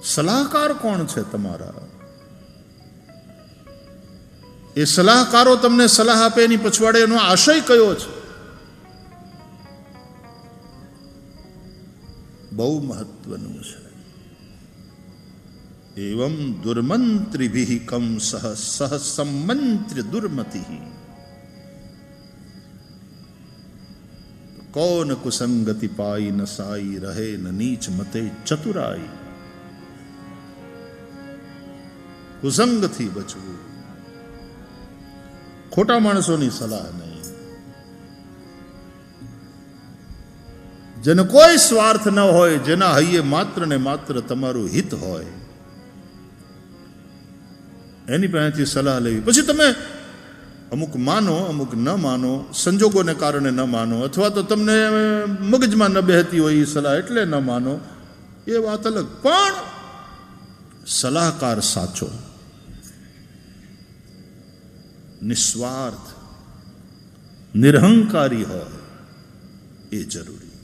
સલાહકાર કોણ છે તમારા? એ સલાહકારો તમને સલાહ આપે એની પછવાડે એનો આશય કયો છે? બહુ મહત્વનું છે. એવં દુર્મંત્રીભિઃ કમ સહ સહ સંમંત્ર્ય દુર્મતિઃ. कौन कुसंगति पाई न साई, रहे न नीच मते चतुराई. કુસંગથી બચવું, ખોટા માણસોની સલાહ નહીં, જેને કોઈ સ્વાર્થ ન હોય, જેના હૈયે માત્ર ને માત્ર તમારું હિત હોય, એની પાસેથી સલાહ લેવી. પછી તમે અમુક માનો, અમુક ન માનો, સંજોગોને કારણે ન માનો, અથવા તો તમને મગજમાં ન બેહતી હોય એ સલાહ એટલે ન માનો, એ વાત અલગ. પણ સલાહકાર સાચો, નિસ્વાર્થ, નિરહંકારી હોય એ જરૂરી.